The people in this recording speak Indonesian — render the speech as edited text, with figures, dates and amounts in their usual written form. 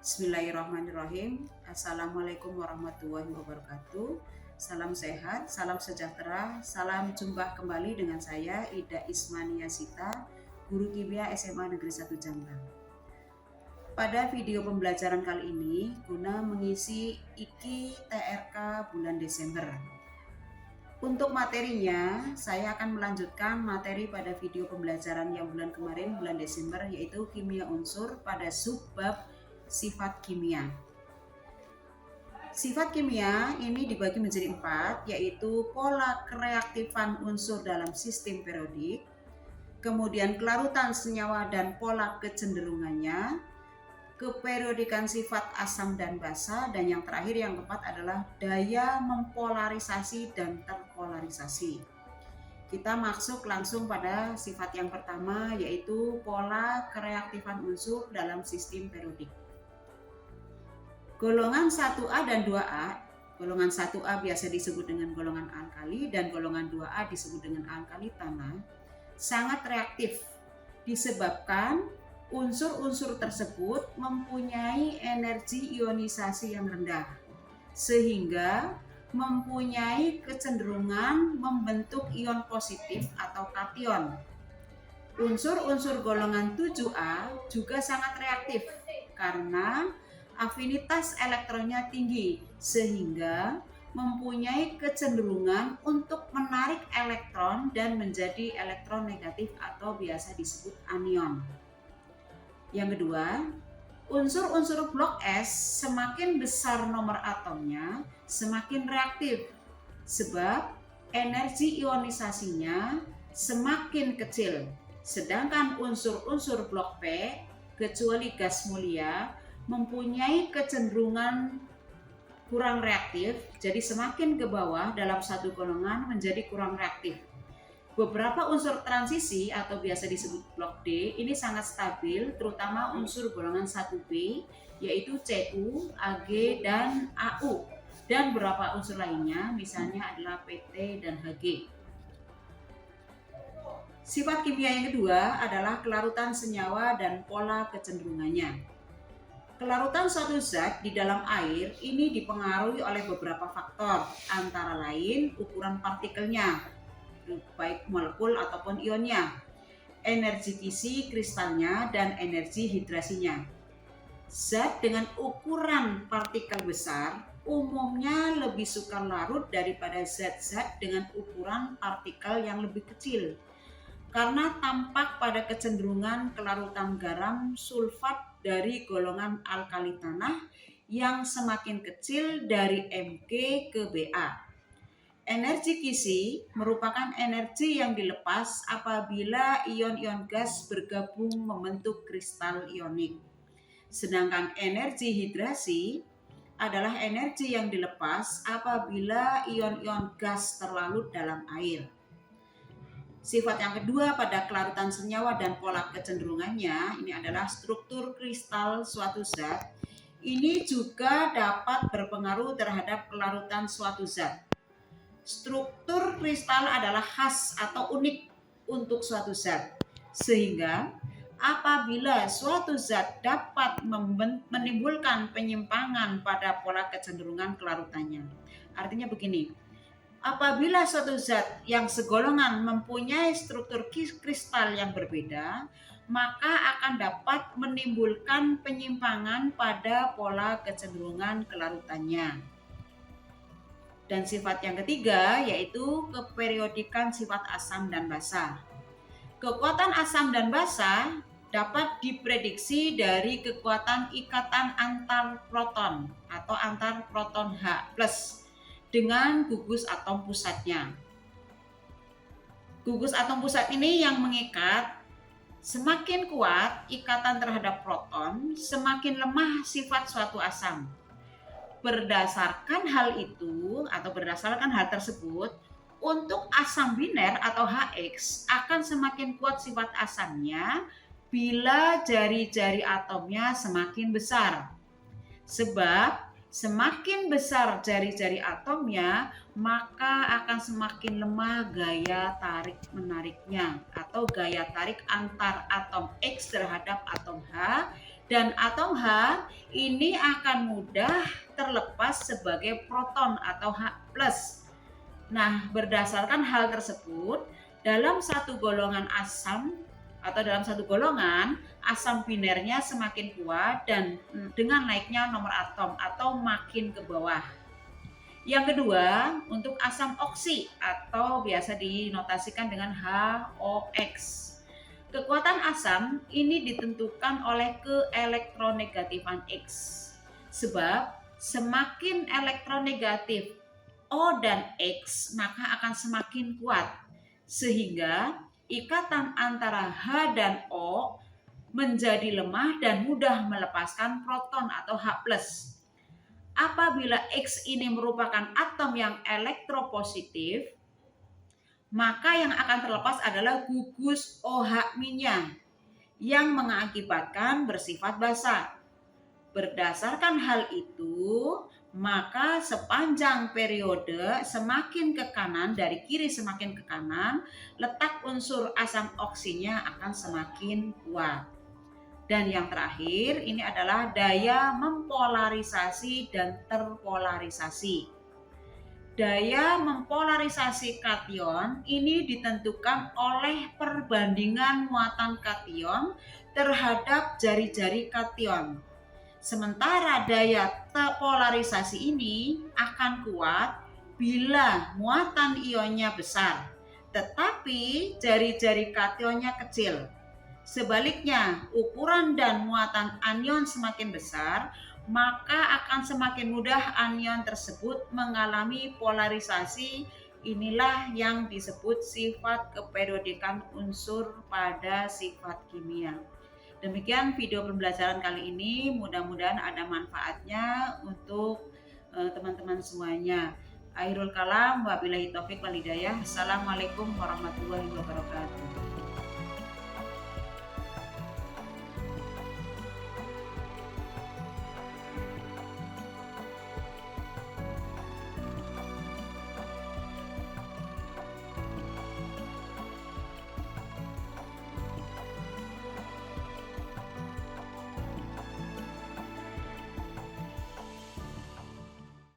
Bismillahirrahmanirrahim. Assalamualaikum warahmatullahi wabarakatuh. Salam sehat, salam sejahtera, salam jumpa kembali dengan saya Ida Ismania Sita, Guru Kimia SMA Negeri 1 Jambang. Pada video pembelajaran kali ini guna mengisi IKI TRK bulan Desember. Untuk materinya, saya akan melanjutkan materi pada video pembelajaran yang bulan kemarin, bulan Desember, yaitu kimia unsur pada subbab sifat kimia. Sifat kimia ini dibagi menjadi 4, yaitu pola kereaktifan unsur dalam sistem periodik, kemudian kelarutan senyawa dan pola kecenderungannya, keperiodikan sifat asam dan basa, dan yang terakhir yang keempat adalah daya mempolarisasi dan terpolarisasi. Kita masuk langsung pada sifat yang pertama, yaitu pola kereaktifan unsur dalam sistem periodik. Golongan 1A dan 2A, golongan 1A biasa disebut dengan golongan alkali dan golongan 2A disebut dengan alkali tanah, sangat reaktif disebabkan unsur-unsur tersebut mempunyai energi ionisasi yang rendah, sehingga mempunyai kecenderungan membentuk ion positif atau kation. Unsur-unsur golongan 7A juga sangat reaktif karena afinitas elektronnya tinggi, sehingga mempunyai kecenderungan untuk menarik elektron dan menjadi elektron negatif atau biasa disebut anion. Yang kedua, unsur-unsur blok S semakin besar nomor atomnya, semakin reaktif, sebab energi ionisasinya semakin kecil. Sedangkan unsur-unsur blok P, kecuali gas mulia, mempunyai kecenderungan kurang reaktif, jadi semakin ke bawah dalam satu golongan menjadi kurang reaktif. Beberapa unsur transisi atau biasa disebut blok D ini sangat stabil, terutama unsur golongan 1B, yaitu Cu, Ag, dan Au, dan beberapa unsur lainnya misalnya adalah PT dan Hg. Sifat kimia yang kedua adalah kelarutan senyawa dan pola kecenderungannya. Kelarutan suatu zat di dalam air ini dipengaruhi oleh beberapa faktor, antara lain ukuran partikelnya, baik molekul ataupun ionnya, energi kisi kristalnya, dan energi hidrasinya. Zat dengan ukuran partikel besar umumnya lebih suka larut daripada zat-zat dengan ukuran partikel yang lebih kecil, karena tampak pada kecenderungan kelarutan garam sulfat dari golongan alkali tanah yang semakin kecil dari Mg ke Ba. Energi kisi merupakan energi yang dilepas apabila ion-ion gas bergabung membentuk kristal ionik. Sedangkan energi hidrasi adalah energi yang dilepas apabila ion-ion gas terlarut dalam air. Sifat yang kedua pada kelarutan senyawa dan pola kecenderungannya ini adalah struktur kristal suatu zat. Ini juga dapat berpengaruh terhadap kelarutan suatu zat. Struktur kristal adalah khas atau unik untuk suatu zat, sehingga apabila suatu zat dapat menimbulkan penyimpangan pada pola kecenderungan kelarutannya. Artinya begini, apabila suatu zat yang segolongan mempunyai struktur kristal yang berbeda, maka akan dapat menimbulkan penyimpangan pada pola kecenderungan kelarutannya. Dan sifat yang ketiga yaitu keperiodikan sifat asam dan basa. Kekuatan asam dan basa dapat diprediksi dari kekuatan ikatan antar proton atau antar proton H+ dengan gugus atom pusatnya. Gugus atom pusat ini yang mengikat, semakin kuat ikatan terhadap proton, semakin lemah sifat suatu asam. Berdasarkan hal itu atau berdasarkan hal tersebut, untuk asam biner atau HX akan semakin kuat sifat asamnya bila jari-jari atomnya semakin besar. Sebab semakin besar jari-jari atomnya, maka akan semakin lemah gaya tarik-menariknya atau gaya tarik antar atom X terhadap atom H, Dan atom H ini akan mudah terlepas sebagai proton atau H+. Nah, berdasarkan hal tersebut, dalam satu golongan asam atau dalam satu golongan, asam binernya semakin kuat dan dengan naiknya nomor atom atau makin ke bawah. Yang kedua, untuk asam oksi atau biasa dinotasikan dengan HOX. Kekuatan asam ini ditentukan oleh keelektronegatifan X. Sebab semakin elektronegatif O dan X, maka akan semakin kuat. Sehingga ikatan antara H dan O menjadi lemah dan mudah melepaskan proton atau H+. Apabila X ini merupakan atom yang elektropositif, maka yang akan terlepas adalah gugus OH-nya yang mengakibatkan bersifat basa. Berdasarkan hal itu, maka sepanjang periode semakin ke kanan, dari kiri semakin ke kanan, letak unsur asam oksinya akan semakin kuat. Dan yang terakhir, ini adalah daya mempolarisasi dan terpolarisasi. Daya mempolarisasi kation ini ditentukan oleh perbandingan muatan kation terhadap jari-jari kation. Sementara daya terpolarisasi ini akan kuat bila muatan ionnya besar, tetapi jari-jari kationnya kecil. Sebaliknya, ukuran dan muatan anion semakin besar, maka akan semakin mudah anion tersebut mengalami polarisasi. Inilah yang disebut sifat keperiodikan unsur pada sifat kimia. Demikian video pembelajaran kali ini, mudah-mudahan ada manfaatnya untuk teman-teman semuanya. Akhirul kalam, wabillahi taufik wal hidayah. Assalamualaikum warahmatullahi wabarakatuh.